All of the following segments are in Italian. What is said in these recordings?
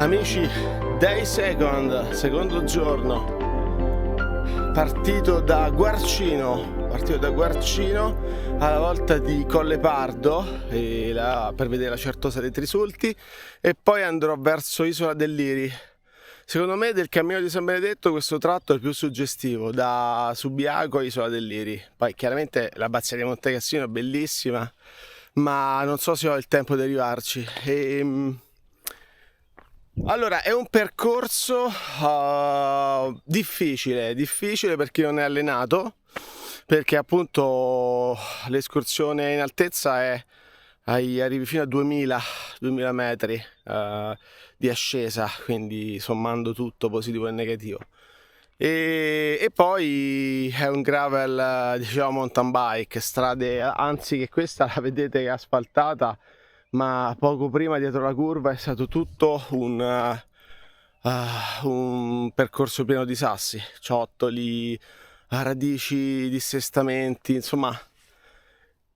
Amici, day second, secondo giorno, partito da Guarcino alla volta di Collepardo per vedere la Certosa dei Trisulti, e poi andrò verso Isola del Liri. Secondo me del cammino di San Benedetto questo tratto è il più suggestivo, da Subiaco a Isola del Liri. Poi chiaramente l'abbazia di Monte Cassino è bellissima, ma non so se ho il tempo di arrivarci. Allora, è un percorso difficile per chi non è allenato, perché appunto l'escursione in altezza arrivi fino a 2000 metri di ascesa, quindi sommando tutto, positivo e negativo. E poi è un gravel, diciamo mountain bike, strade, anzi che questa la vedete che è asfaltata, ma poco prima dietro la curva è stato tutto un percorso pieno di sassi, ciottoli, radici, dissestamenti, insomma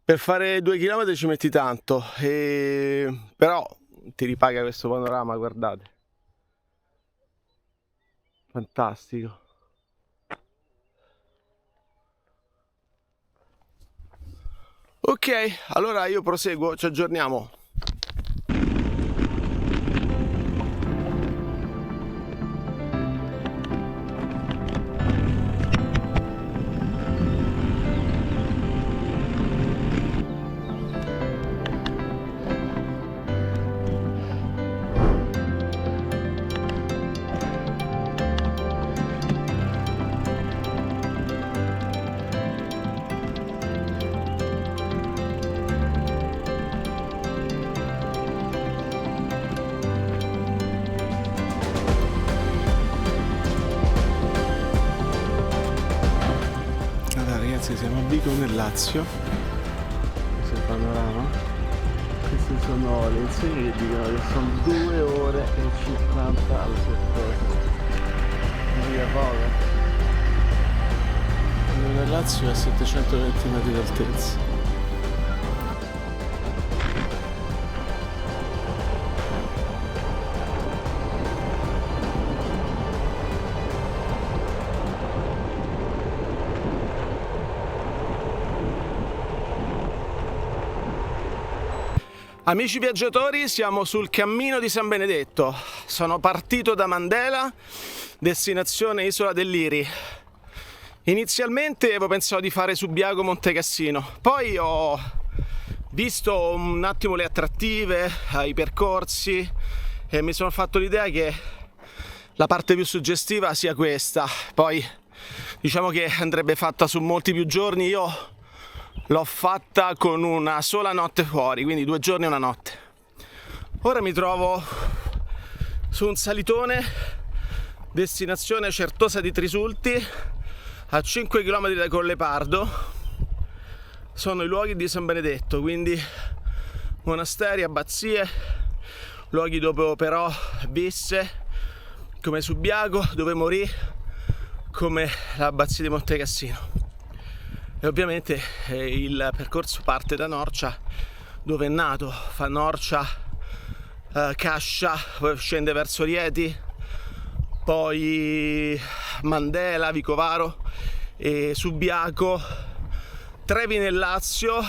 per fare 2 chilometri ci metti tanto, però ti ripaga questo panorama, guardate, fantastico. Ok, allora io proseguo, ci aggiorniamo. Siamo a Vico nel Lazio, questo è il panorama, queste sono le insegne che dicono che sono 2 ore e 50 alla Certosa, via poco. Nel Lazio è a 720 metri d'altezza. Amici viaggiatori, siamo sul cammino di San Benedetto. Sono partito da Mandela, destinazione Isola del Liri. Inizialmente avevo pensato di fare Subiaco Monte Cassino, poi ho visto un attimo le attrattive, i percorsi, e mi sono fatto l'idea che la parte più suggestiva sia questa. Poi diciamo che andrebbe fatta su molti più giorni. Io l'ho fatta con una sola notte fuori, quindi 2 giorni e una notte. Ora mi trovo su un salitone, destinazione Certosa di Trisulti, a 5 km da Collepardo. Sono i luoghi di San Benedetto, quindi monasteri, abbazie, luoghi dove operò, visse, come Subiaco, dove morì, come l'abbazia di Monte Cassino. E ovviamente il percorso parte da Norcia, dove è nato, fa Norcia, Cascia, poi scende verso Rieti, poi Mandela, Vicovaro e Subiaco, Trevi nel Lazio,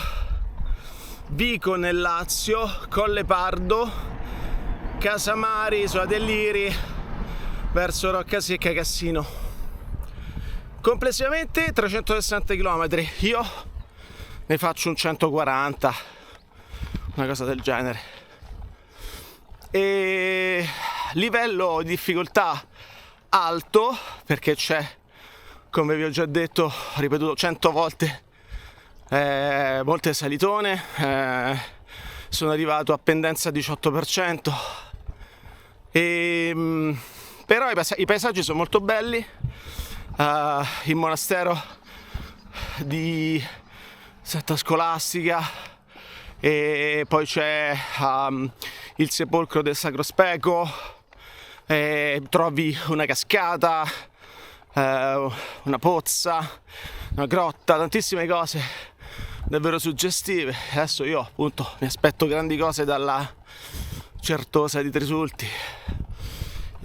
Vico nel Lazio, Collepardo, Casamari, Isola del Liri, verso Roccasecca e Cassino. Complessivamente 360 km, io ne faccio un 140, una cosa del genere. E livello di difficoltà alto, perché c'è, come vi ho già detto, ripetuto 100 volte, molte salitone, sono arrivato a pendenza 18%, però i paesaggi sono molto belli. Il monastero di Santa Scolastica, e poi c'è il sepolcro del Sacro Speco, trovi una cascata, una pozza, una grotta, tantissime cose davvero suggestive. Adesso io appunto mi aspetto grandi cose dalla Certosa di Trisulti.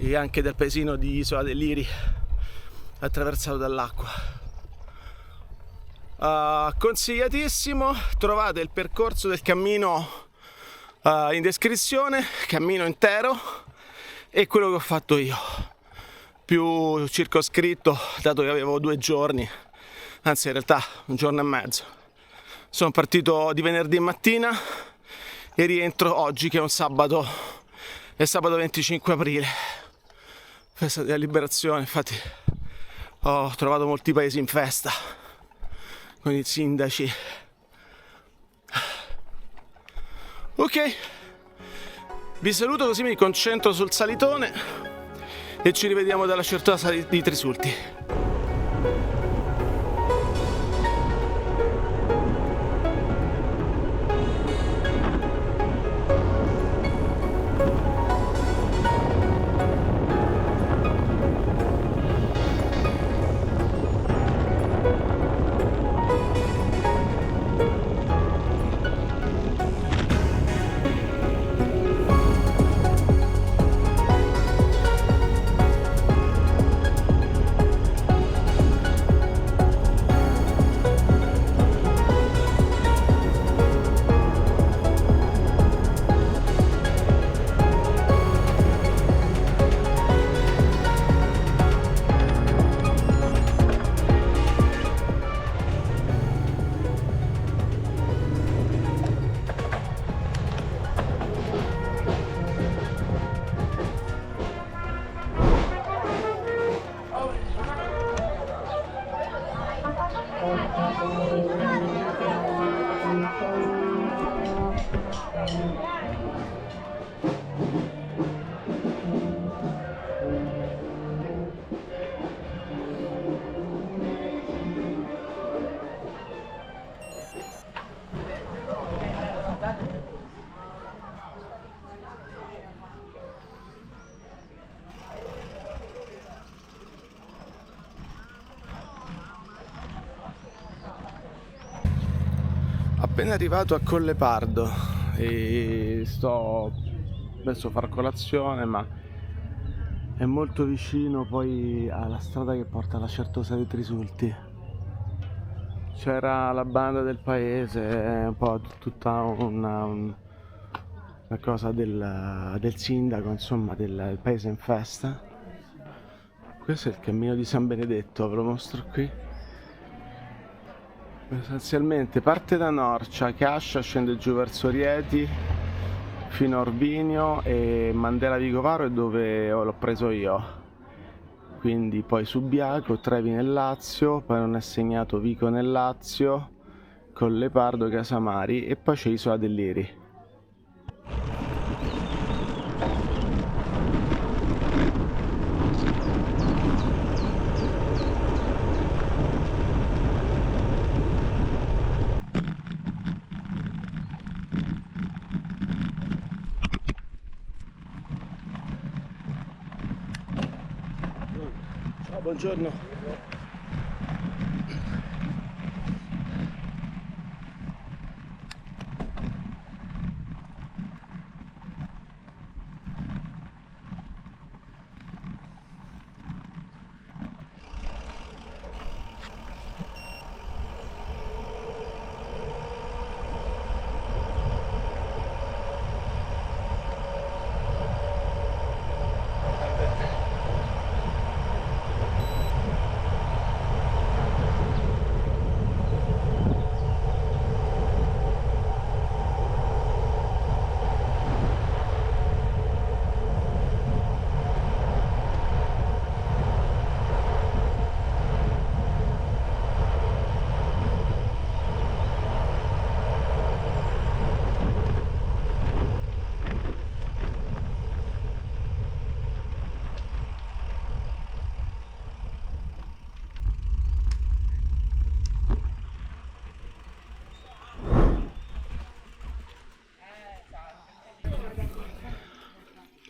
e anche del paesino di Isola dei Liri attraversato dall'acqua. Consigliatissimo, trovate il percorso del cammino in descrizione, cammino intero, e quello che ho fatto io, più circoscritto, dato che avevo 2 giorni, anzi in realtà 1 giorno e mezzo. Sono partito di venerdì mattina e rientro oggi, che è un sabato, è sabato 25 aprile, festa della liberazione. Infatti ho trovato molti paesi in festa con i sindaci. Ok, vi saluto, così mi concentro sul salitone e ci rivediamo dalla Certosa di Trisulti. Appena arrivato a Collepardo e sto adesso far colazione, ma è molto vicino poi alla strada che porta alla Certosa dei Trisulti. C'era la banda del paese, un po' tutta una cosa del sindaco, insomma, del paese in festa. Questo è il cammino di San Benedetto, ve lo mostro qui. Essenzialmente parte da Norcia, Cascia, scende giù verso Rieti fino a Orvinio, e Mandela Vicovaro è dove l'ho preso io, quindi poi Subiaco, Trevi nel Lazio, poi non è segnato Vico nel Lazio, Collepardo, Casamari, e poi c'è Isola dei Liri. Ciao, buongiorno.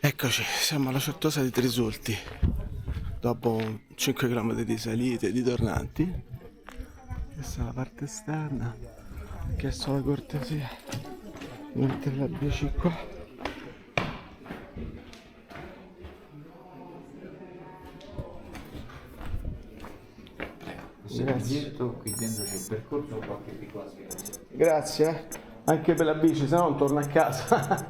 Eccoci, siamo alla Certosa di Trisulti, dopo 5 km di salite e di tornanti. Questa è la parte esterna. Ho chiesto la cortesia di mettere la bici qua. Grazie. Qui dentro c'è il percorso, qualche piccola spiegazione. Grazie, anche per la bici, se no non torno a casa.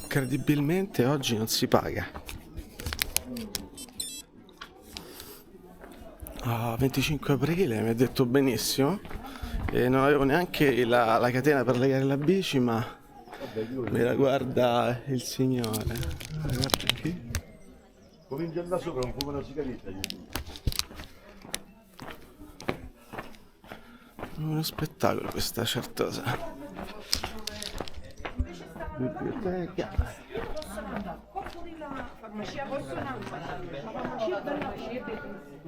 Incredibilmente oggi non si paga. 25 aprile, mi ha detto benissimo. E non avevo neanche la catena per legare la bici, ma me la guarda il signore. Guarda qui. Comincia da sopra, un po' una sigaretta. Uno spettacolo questa Certosa. Biblioteca. Farmacia posso la farmacia dalla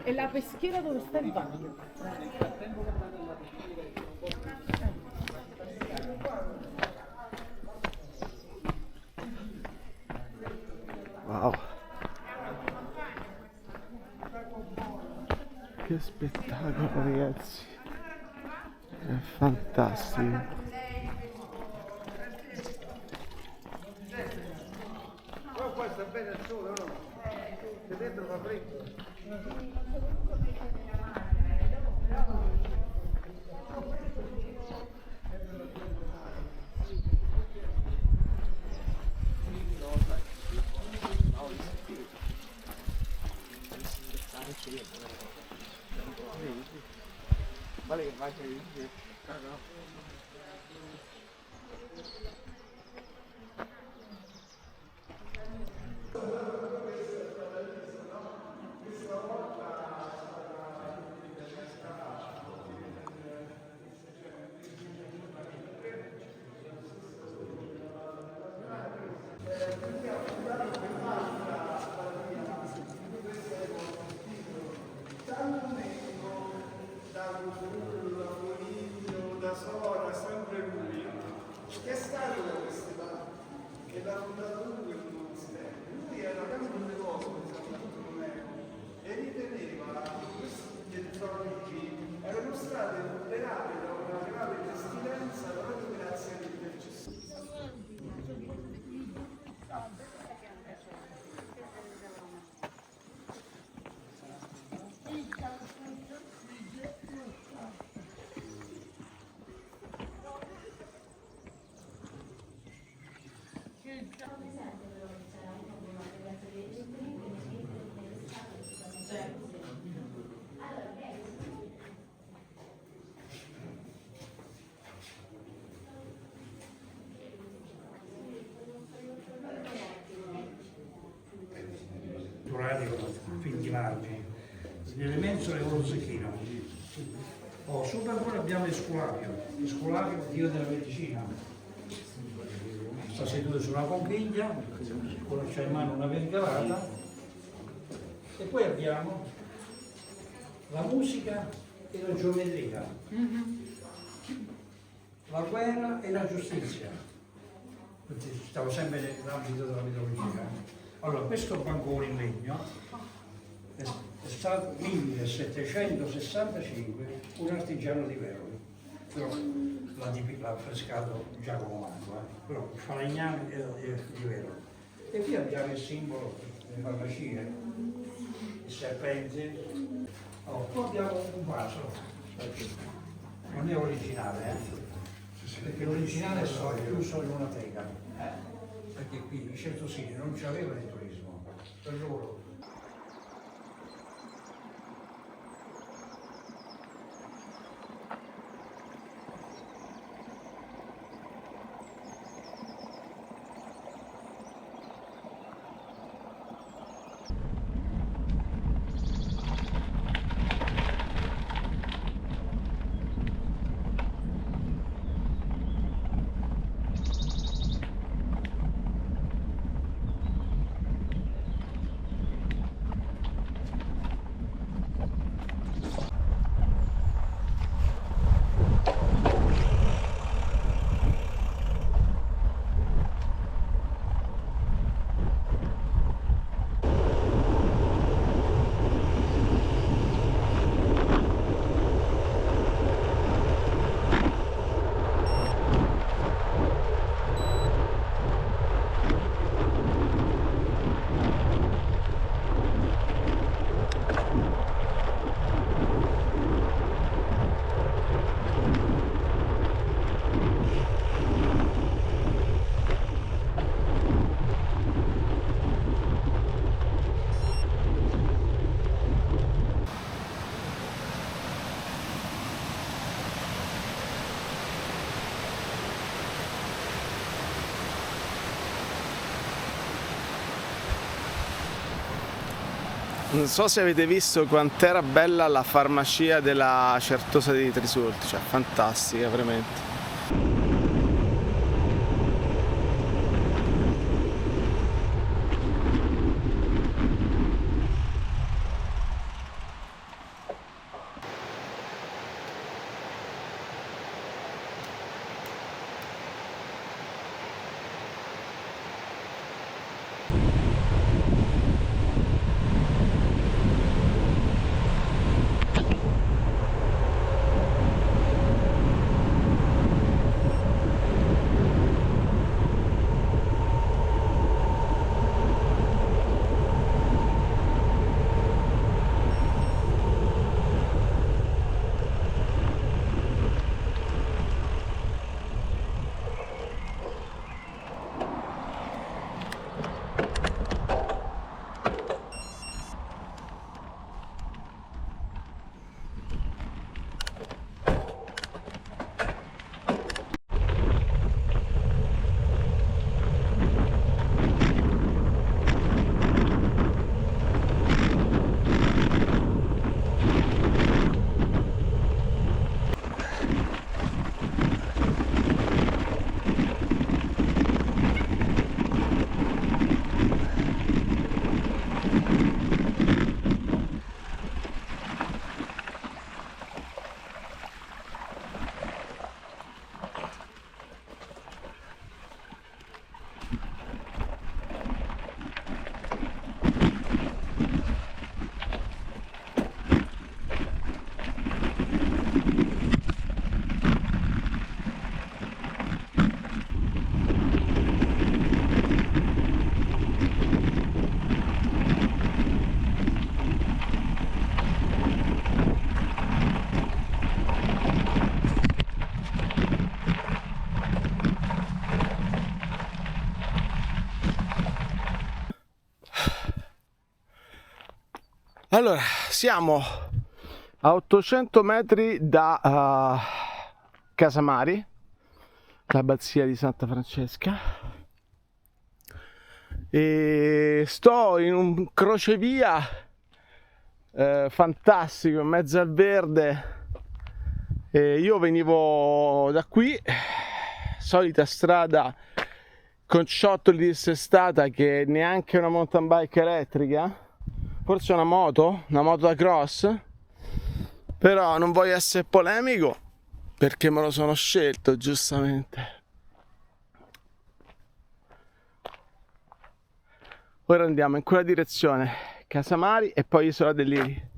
e la peschiera dove sta il bagno. Wow. Che spettacolo, ragazzi. È fantastico. Qua sta bene il sole, no? Se dentro fa freddo. Sora, sempre lui, che è stato da queste parti, che l'ha fondato lui il monastero. Lui era tanto devoto di San Bartolomeo e riteneva che questi elettronici erano state liberate da una grave pestilenza proprio grazie all'intercessione. Figli larghi, nelle mensole con lo zecchino. Sopra poi abbiamo l'Esculapio, dio della medicina. Sta seduto su una conchiglia, c'ha in mano una vergalata, e poi abbiamo la musica e la geometria, la guerra e la giustizia. Stavo sempre nell'ambito della mitologia. Allora, questo bancone in legno è stato 1765 un artigiano di Veroli, però l'ha affrescato Giacomo Manco, però il falegname è di Veroli. E qui abbiamo il simbolo delle farmacie, il serpente. Qua abbiamo un vaso, non è originale, perché l'originale è chiuso in una teca. Perché qui i certosini non c'avevano il turismo, per loro. Non so se avete visto quant'era bella la farmacia della Certosa di Trisulti, cioè fantastica veramente. Allora, siamo a 800 metri da Casamari, l'abbazia di Santa Francesca, e sto in un crocevia fantastico in mezzo al verde. Io venivo da qui, solita strada con ciottoli di dissestata, che neanche una mountain bike elettrica, forse una moto da cross, però non voglio essere polemico perché me lo sono scelto giustamente. Ora andiamo in quella direzione, Casamari e poi Isola dei Liri.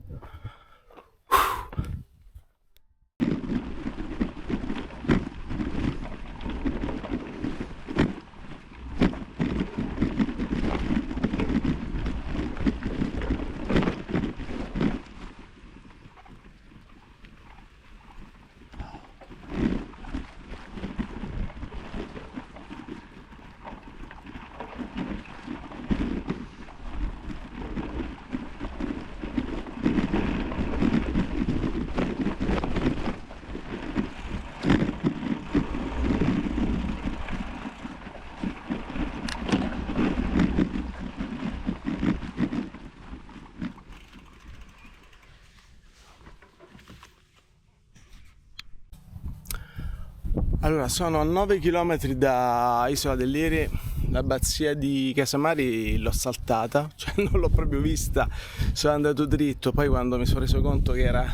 Allora, sono a 9 km da Isola dei Liri, l'abbazia di Casamari l'ho saltata, cioè non l'ho proprio vista, sono andato dritto, poi quando mi sono reso conto che era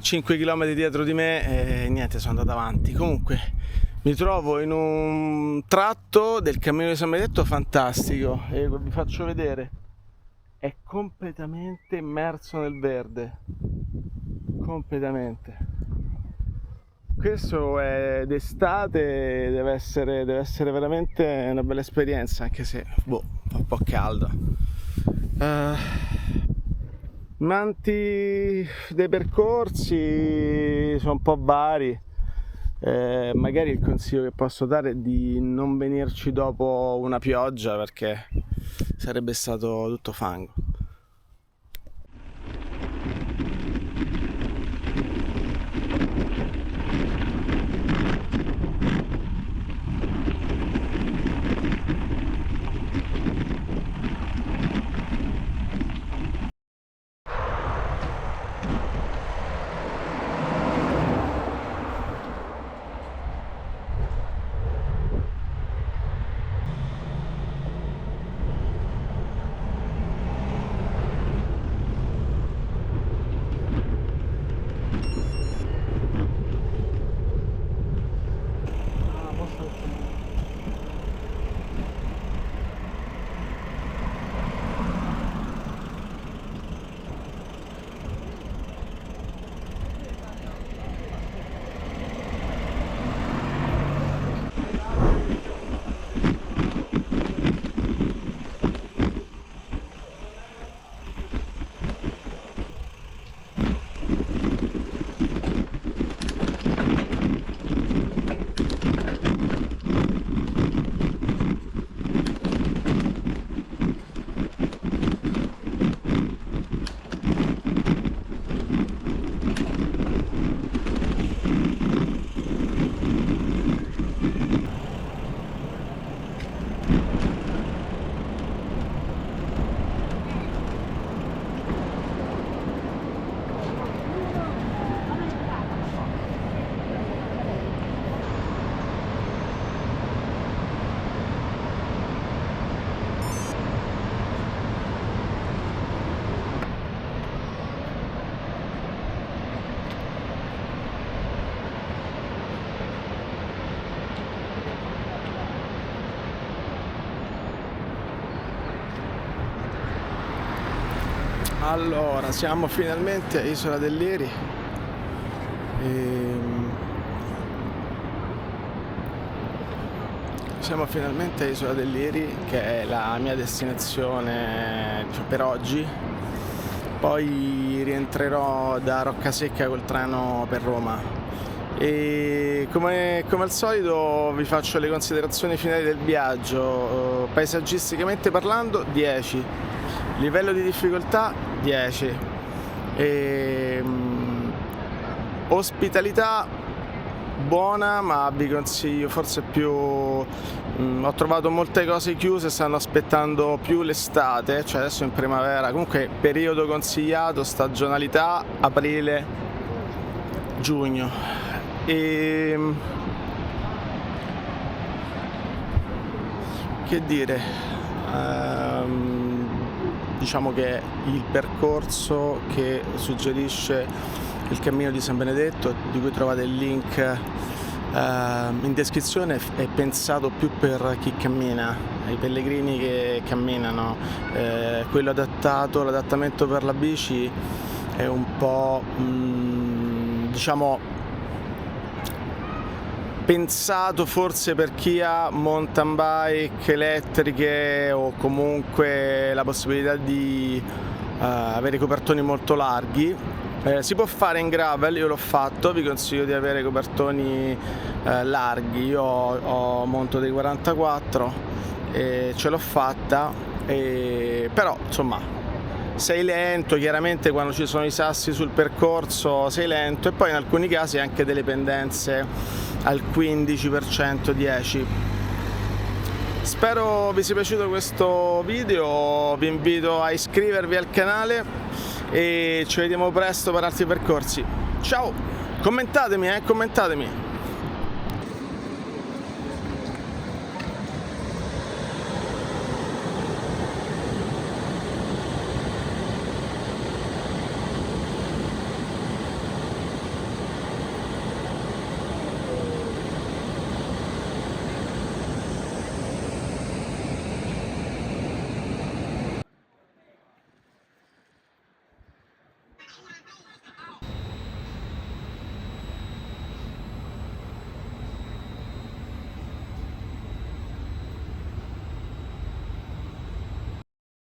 5 km dietro di me, niente, sono andato avanti. Comunque mi trovo in un tratto del Cammino di San Benedetto fantastico e vi faccio vedere, è completamente immerso nel verde, completamente. Questo è d'estate, deve essere veramente una bella esperienza, anche se fa un po' caldo. Manti dei percorsi sono un po' vari, magari il consiglio che posso dare è di non venirci dopo una pioggia perché sarebbe stato tutto fango. Allora, siamo finalmente a Isola del Liri. Siamo finalmente a Isola del Liri, che è la mia destinazione per oggi. Poi rientrerò da Roccasecca col treno per Roma. E come al solito vi faccio le considerazioni finali del viaggio. Paesaggisticamente parlando 10, livello di difficoltà 10, ospitalità buona, ma vi consiglio forse più. Ho trovato molte cose chiuse, stanno aspettando più l'estate, cioè adesso in primavera. Comunque periodo consigliato, stagionalità aprile, giugno. Che dire, diciamo che il percorso che suggerisce il Cammino di San Benedetto, di cui trovate il link in descrizione, è pensato più per chi cammina, i pellegrini che camminano. Quello adattato, l'adattamento per la bici è un po' diciamo pensato forse per chi ha mountain bike elettriche o comunque la possibilità di avere copertoni molto larghi. Si può fare in gravel, io l'ho fatto, vi consiglio di avere copertoni larghi. Io ho monto dei 44 e ce l'ho fatta, però insomma sei lento, chiaramente quando ci sono i sassi sul percorso sei lento, e poi in alcuni casi anche delle pendenze al 15%, 10%. Spero vi sia piaciuto questo video, vi invito a iscrivervi al canale e ci vediamo presto per altri percorsi. Ciao, commentatemi.